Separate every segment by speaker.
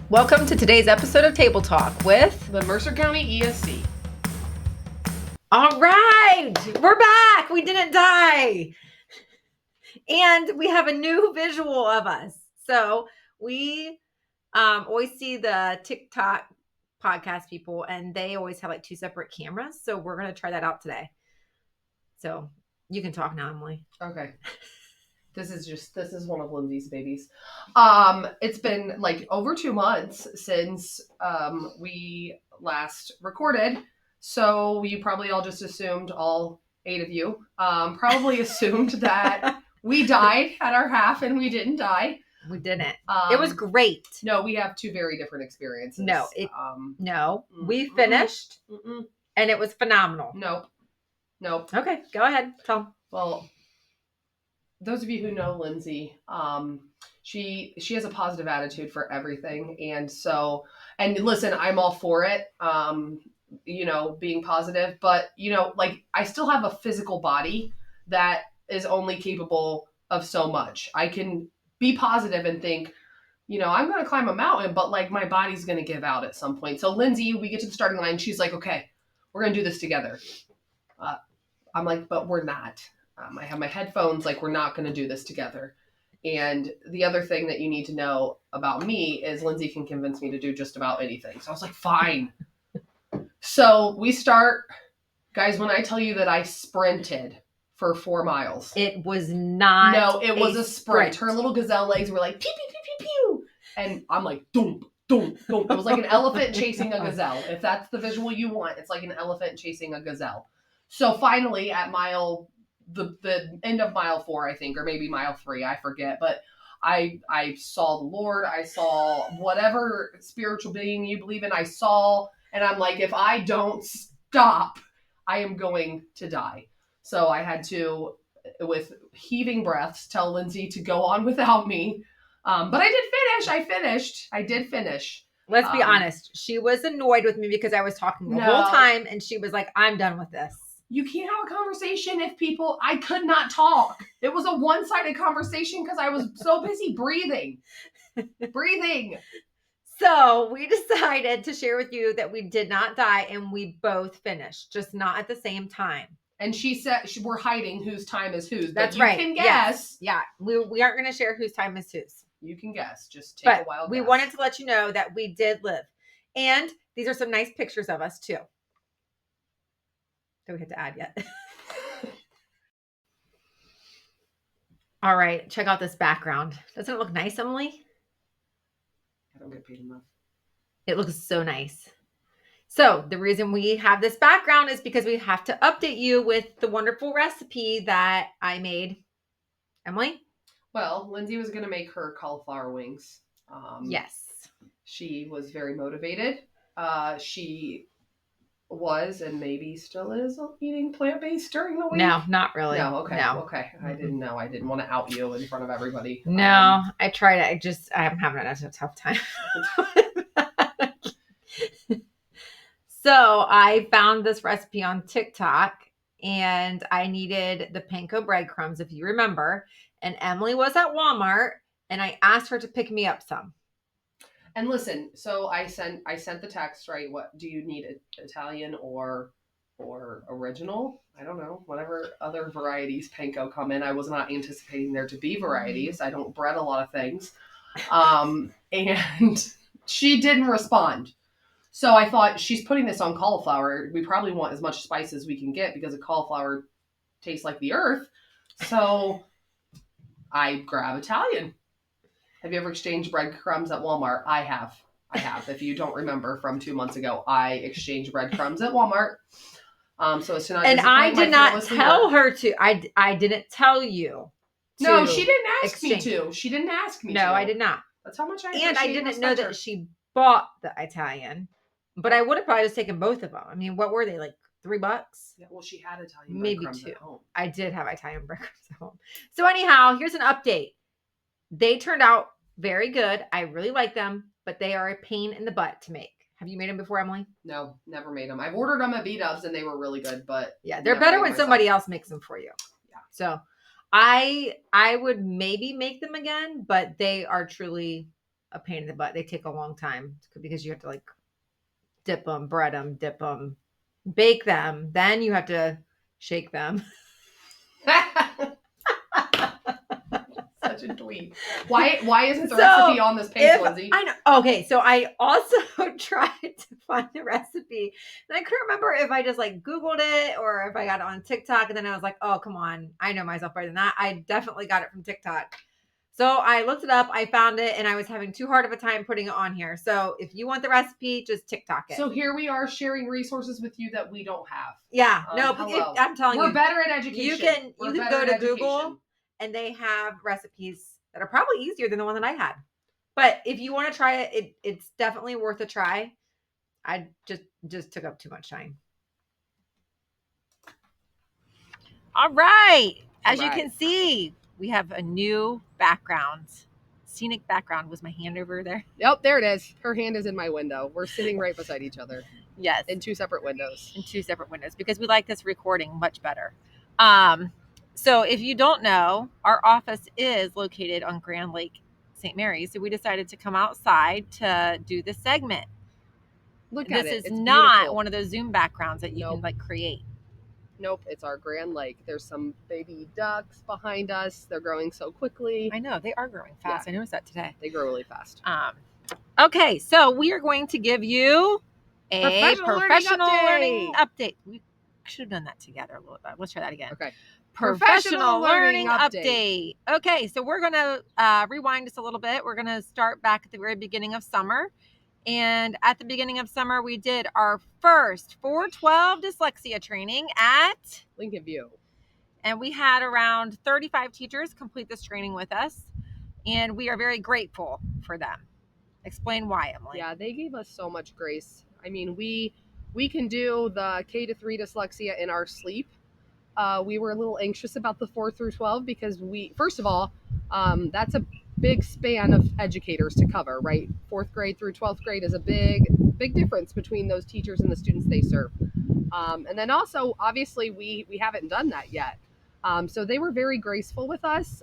Speaker 1: Welcome to today's episode of Table Talk with
Speaker 2: the Mercer County ESC.
Speaker 1: All right, we're back. We didn't die. And we have a new visual of us. So we always see the TikTok podcast people, and they always have like two separate cameras. So we're going to try that out today. So you can talk now, Emily.
Speaker 2: Okay. This is one of Lindsay's babies. It's been like over 2 months since we last recorded. So you probably all just assumed, all 8 of you, probably assumed that we died at our half, and we didn't die.
Speaker 1: We didn't. It was great.
Speaker 2: No, we have 2 very different experiences.
Speaker 1: We finished, and it was phenomenal.
Speaker 2: Nope.
Speaker 1: Okay, go ahead. Tell them.
Speaker 2: Well, those of you who know Lindsay, she has a positive attitude for everything. And listen, I'm all for it, being positive, but like I still have a physical body that is only capable of so much. I can be positive and think, I'm going to climb a mountain, but like my body's going to give out at some point. So Lindsay, we get to the starting line. She's like, okay, we're going to do this together. I'm like, but we're not. I have my headphones, like we're not going to do this together. And the other thing that you need to know about me is Lindsay can convince me to do just about anything. So I was like, fine. So we start, guys, when I tell you that I sprinted for 4 miles.
Speaker 1: It was not.
Speaker 2: No, it was a sprint. Her little gazelle legs were like, pew, pew, pew, pew, pew. And I'm like, doom, doom, doom. It was like an elephant chasing a gazelle. If that's the visual you want, it's like an elephant chasing a gazelle. So finally at the end of mile 4, I think, or maybe mile 3, I forget. But I saw the Lord. I saw whatever spiritual being you believe in. I saw, and I'm like, if I don't stop, I am going to die. So I had to, with heaving breaths, tell Lindsay to go on without me. But I did finish.
Speaker 1: Let's be honest. She was annoyed with me because I was talking the whole time, and she was like, I'm done with this.
Speaker 2: You can't have a conversation if I could not talk. It was a one-sided conversation because I was so busy breathing.
Speaker 1: So we decided to share with you that we did not die, and we both finished, just not at the same time.
Speaker 2: And she said we're hiding whose time is whose.
Speaker 1: That's right.
Speaker 2: You can guess.
Speaker 1: Yes. Yeah. We aren't going to share whose time is whose.
Speaker 2: You can guess. Just take a wild guess.
Speaker 1: We wanted to let you know that we did live. And these are some nice pictures of us too. Do we have to add yet? All right. Check out this background. Doesn't it look nice, Emily?
Speaker 2: I don't get paid enough.
Speaker 1: It looks so nice. So the reason we have this background is because we have to update you with the wonderful recipe that I made. Emily?
Speaker 2: Well, Lindsay was going to make her cauliflower wings.
Speaker 1: Yes.
Speaker 2: She was very motivated. She was and maybe still is eating plant-based during the week.
Speaker 1: No, not really.
Speaker 2: No, okay.
Speaker 1: No.
Speaker 2: Okay. I didn't know. I didn't want to out you in front of everybody.
Speaker 1: No, I tried it. I'm having a tough time. So I found this recipe on TikTok, and I needed the panko breadcrumbs, if you remember. And Emily was at Walmart, and I asked her to pick me up some.
Speaker 2: And listen, so I sent the text, right? What do you need? Italian or original? I don't know. Whatever other varieties panko come in. I was not anticipating there to be varieties. I don't bread a lot of things. And she didn't respond. So I thought, she's putting this on cauliflower. We probably want as much spice as we can get because the cauliflower tastes like the earth. So I grab Italian. Have you ever exchanged breadcrumbs at Walmart? I have. If you don't remember from 2 months ago, I exchanged breadcrumbs at Walmart. So as to not
Speaker 1: and I did not tell her to. I didn't tell you.
Speaker 2: No, she didn't ask me to. She didn't ask me to.
Speaker 1: No, I did not.
Speaker 2: That's how much I
Speaker 1: And I didn't know that she bought the Italian. But I would have probably just taken both of them. I mean, what were they, like $3?
Speaker 2: Yeah, well, she had Italian
Speaker 1: maybe
Speaker 2: breadcrumbs
Speaker 1: 2.
Speaker 2: at home.
Speaker 1: I did have Italian breadcrumbs at home. So anyhow, here's an update. They turned out very good. I really like them, but they are a pain in the butt to make. Have you made them before, Emily?
Speaker 2: No, never made them. I've ordered them at B-Dubs and they were really good, but
Speaker 1: yeah, they're better when somebody else makes them for you.
Speaker 2: Yeah.
Speaker 1: So I would maybe make them again, but they are truly a pain in the butt. They take a long time because you have to like dip them, bread them, dip them, bake them. Then you have to shake them.
Speaker 2: Such a dweeb. Why isn't the
Speaker 1: So,
Speaker 2: recipe on this page, Lindsay?
Speaker 1: I know. Okay, so I also tried to find the recipe, and I couldn't remember if I just like Googled it or if I got it on TikTok. And then I was like, "Oh, come on! I know myself better than that." I definitely got it from TikTok. So I looked it up, I found it, and I was having too hard of a time putting it on here. So if you want the recipe, just TikTok it.
Speaker 2: So here we are sharing resources with you that we don't have.
Speaker 1: Yeah, no, but I'm telling you,
Speaker 2: we're better at education.
Speaker 1: You can go to Google, and they have recipes that are probably easier than the one that I had. But if you want to try it, it's definitely worth a try. I just took up too much time. All right. As you can see, we have a new background. Scenic background. Was my hand over there?
Speaker 2: Yep, there it is. Her hand is in my window. We're sitting right beside each other.
Speaker 1: Yes.
Speaker 2: In two separate windows.
Speaker 1: Because we like this recording much better. So if you don't know, our office is located on Grand Lake, St. Mary's. So we decided to come outside to do this segment.
Speaker 2: Look at it.
Speaker 1: This is
Speaker 2: it's
Speaker 1: not
Speaker 2: beautiful.
Speaker 1: One of those Zoom backgrounds that you can like create.
Speaker 2: Nope, it's our Grand Lake. There's some baby ducks behind us. They're growing so quickly.
Speaker 1: I know, they are growing fast. Yeah. I noticed that today.
Speaker 2: They grow really fast.
Speaker 1: Okay, so we are going to give you a professional learning update. We should have done that together a little bit. Let's try that again.
Speaker 2: Okay.
Speaker 1: Professional learning update. Okay, so we're going to rewind just a little bit. We're going to start back at the very beginning of summer. And at the beginning of summer, we did our first 412 dyslexia training at
Speaker 2: Lincoln View.
Speaker 1: And we had around 35 teachers complete this training with us. And we are very grateful for them. Explain why, Emily.
Speaker 2: Yeah, they gave us so much grace. I mean, we can do the K-3 dyslexia in our sleep. We were a little anxious about the 4 through 12 because first of all, that's a big span of educators to cover, right? 4th grade through 12th grade is a big difference between those teachers and the students they serve. And then also, obviously, we haven't done that yet. So they were very graceful with us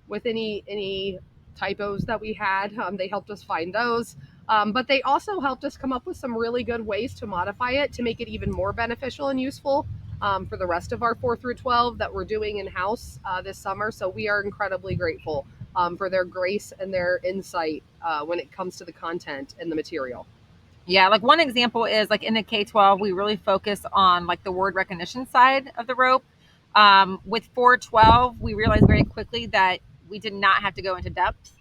Speaker 2: with any typos that we had. They helped us find those. But they also helped us come up with some really good ways to modify it to make it even more beneficial and useful for the rest of our 4 through 12 that we're doing in-house this summer. So we are incredibly grateful for their grace and their insight when it comes to the content and the material.
Speaker 1: Yeah, like one example is like in the K-12, we really focus on like the word recognition side of the rope. With 412, we realized very quickly that we did not have to go into depth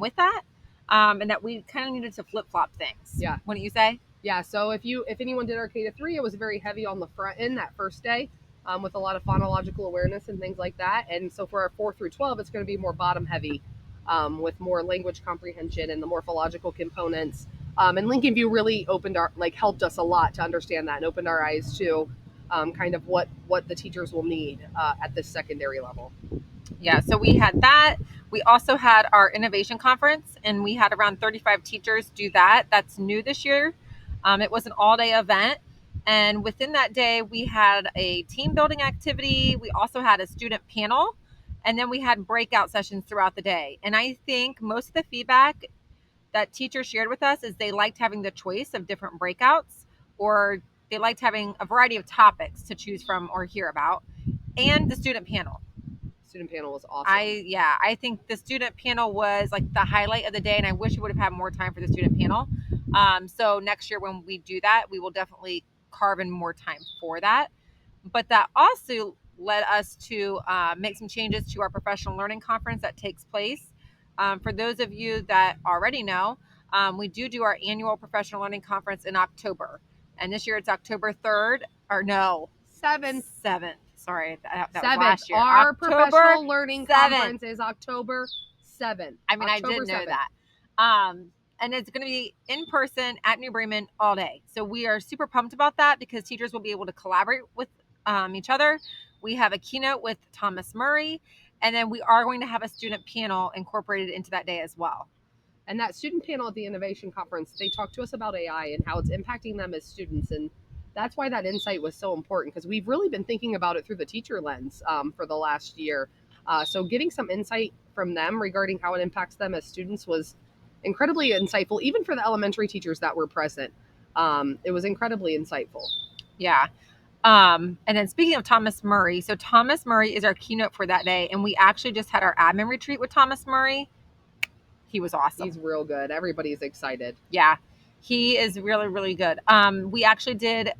Speaker 1: with that, and that we kind of needed to flip-flop things.
Speaker 2: Yeah.
Speaker 1: Wouldn't you say?
Speaker 2: Yeah, so if anyone did our K-3, it was very heavy on the front end that first day with a lot of phonological awareness and things like that. And so for our 4 through 12, it's going to be more bottom heavy with more language comprehension and the morphological components. And Lincoln View really helped us a lot to understand that and opened our eyes to kind of what the teachers will need at this secondary level.
Speaker 1: Yeah, so we had that. We also had our innovation conference, and we had around 35 teachers do that. That's new this year. It was an all-day event, and within that day, we had a team building activity. We also had a student panel, and then we had breakout sessions throughout the day. And I think most of the feedback that teachers shared with us is they liked having the choice of different breakouts, or they liked having a variety of topics to choose from or hear about, and the student panel.
Speaker 2: Student panel was awesome.
Speaker 1: I think the student panel was like the highlight of the day, and I wish we would have had more time for the student panel. So next year when we do that, we will definitely carve in more time for that. But that also led us to make some changes to our professional learning conference that takes place. For those of you that already know, we do our annual professional learning conference in October. And this year it's October 3rd, or no,
Speaker 2: 7th.
Speaker 1: Sorry, that
Speaker 2: 7th.
Speaker 1: was last year.
Speaker 2: Our
Speaker 1: October
Speaker 2: professional learning
Speaker 1: 7th.
Speaker 2: Conference is October 7th.
Speaker 1: I mean, October I did know 7th. That. And it's going to be in person at New Bremen all day. So we are super pumped about that because teachers will be able to collaborate with each other. We have a keynote with Thomas Murray, and then we are going to have a student panel incorporated into that day as well.
Speaker 2: And that student panel at the Innovation Conference, they talked to us about AI and how it's impacting them as students. And that's why that insight was so important, because we've really been thinking about it through the teacher lens for the last year. So getting some insight from them regarding how it impacts them as students was incredibly insightful, even for the elementary teachers that were present. It was incredibly insightful.
Speaker 1: Yeah. And then speaking of Thomas Murray, so Thomas Murray is our keynote for that day. And we actually just had our admin retreat with Thomas Murray. He was awesome.
Speaker 2: He's real good. Everybody's excited.
Speaker 1: Yeah, he is really, really good. We actually did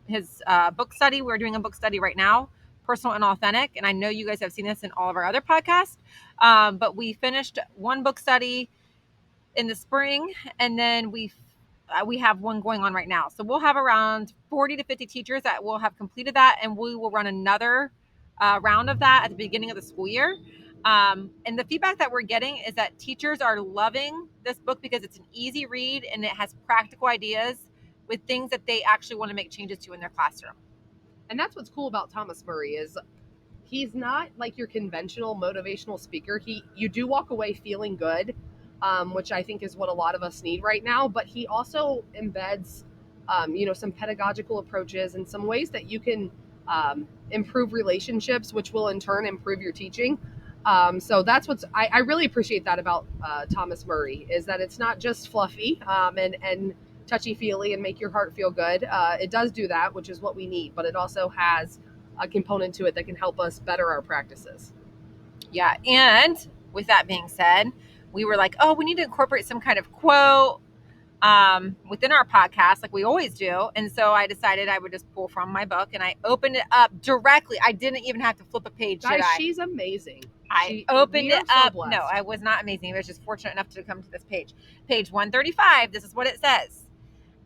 Speaker 1: his book study. We're doing a book study right now, Personal and Authentic. And I know you guys have seen this in all of our other podcasts. But we finished one book study in the spring, and then we have one going on right now. So we'll have around 40 to 50 teachers that will have completed that, and we will run another round of that at the beginning of the school year. And the feedback that we're getting is that teachers are loving this book because it's an easy read and it has practical ideas with things that they actually want to make changes to in their classroom.
Speaker 2: And that's what's cool about Thomas Murray is he's not like your conventional motivational speaker. You do walk away feeling good, which I think is what a lot of us need right now. But he also embeds, some pedagogical approaches and some ways that you can improve relationships, which will in turn improve your teaching. So that's I really appreciate that about Thomas Murray is that it's not just fluffy and touchy feely and make your heart feel good. It does do that, which is what we need, but it also has a component to it that can help us better our practices.
Speaker 1: Yeah. And with that being said, we were like, oh, we need to incorporate some kind of quote within our podcast, like we always do. And so I decided I would just pull from my book, and I opened it up directly. I didn't even have to flip a page.
Speaker 2: Guys,
Speaker 1: did I?
Speaker 2: she's amazing.
Speaker 1: I opened it up. So no, I was not amazing. I was just fortunate enough to come to this page. Page 135. This is what it says.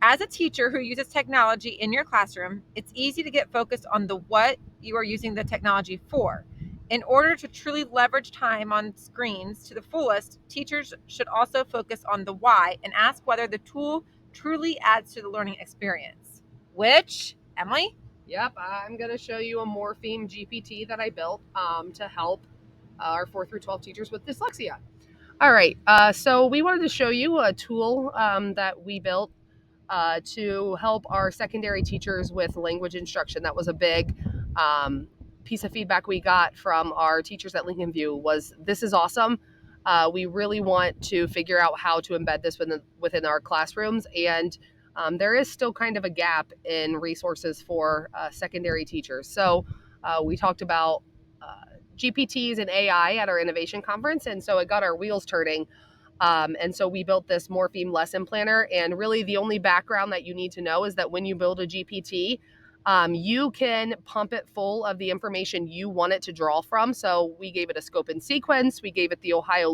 Speaker 1: As a teacher who uses technology in your classroom, it's easy to get focused on the what you are using the technology for. In order to truly leverage time on screens to the fullest, teachers should also focus on the why and ask whether the tool truly adds to the learning experience. Which, Emily?
Speaker 2: Yep, I'm going to show you a Morpheme GPT that I built to help our 4 through 12 teachers with dyslexia. All right, so we wanted to show you a tool that we built to help our secondary teachers with language instruction. That was a big piece of feedback we got from our teachers at Lincoln View was this is awesome. We really want to figure out how to embed this within our classrooms. And there is still kind of a gap in resources for secondary teachers. So we talked about GPTs and AI at our innovation conference. And so it got our wheels turning. And so we built this Morpheme lesson planner. And really the only background that you need to know is that when you build a GPT, you can pump it full of the information you want it to draw from. So we gave it a scope and sequence. We gave it the Ohio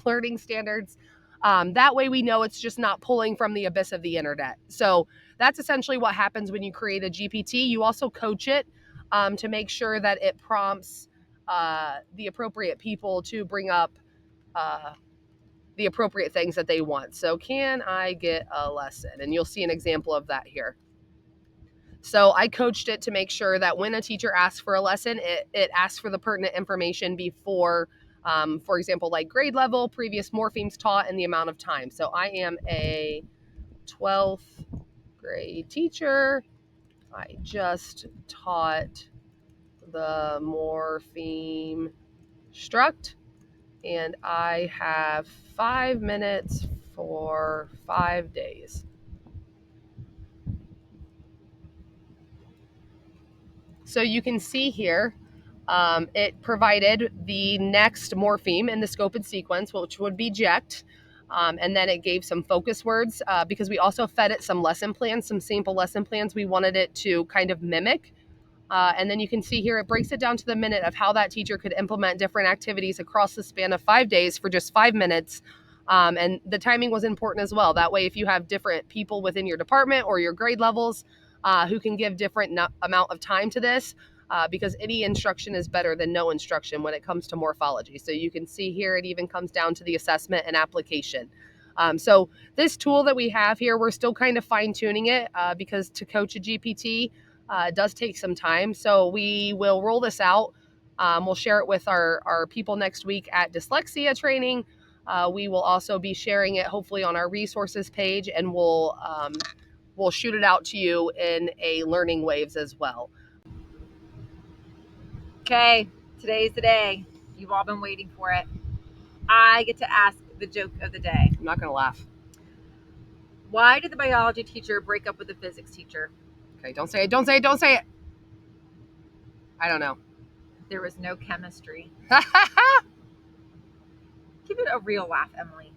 Speaker 2: Learning Standards. That way we know it's just not pulling from the abyss of the internet. So that's essentially what happens when you create a GPT. You also coach it to make sure that it prompts the appropriate people to bring up the appropriate things that they want. So can I get a lesson? And you'll see an example of that here. So I coached it to make sure that when a teacher asks for a lesson, it asks for the pertinent information before, for example, like grade level, previous morphemes taught, and the amount of time. So I am a 12th grade teacher. I just taught the morpheme struct, and I have 5 minutes for 5 days. So you can see here, it provided the next morpheme in the scope and sequence, which would be ject. And then it gave some focus words because we also fed it some lesson plans, some sample lesson plans we wanted it to kind of mimic. And then you can see here, it breaks it down to the minute of how that teacher could implement different activities across the span of 5 days for just 5 minutes. And the timing was important as well. That way, if you have different people within your department or your grade levels who can give different amount of time to this, because any instruction is better than no instruction when it comes to morphology. So you can see here, it even comes down to the assessment and application. So this tool that we have here, we're still kind of fine tuning it because to coach a GPT, it does take some time. So we will roll this out. We'll share it with our people next week at dyslexia training. We will also be sharing it hopefully on our resources page, and we'll shoot it out to you in a learning waves as well.
Speaker 1: Okay, today's the day. You've all been waiting for it. I get to ask the joke of the day.
Speaker 2: I'm not gonna laugh.
Speaker 1: Why did the biology teacher break up with the physics teacher?
Speaker 2: Okay, don't say it. Don't say it. Don't say it. I don't know.
Speaker 1: There was no chemistry. Give it a real laugh, Emily.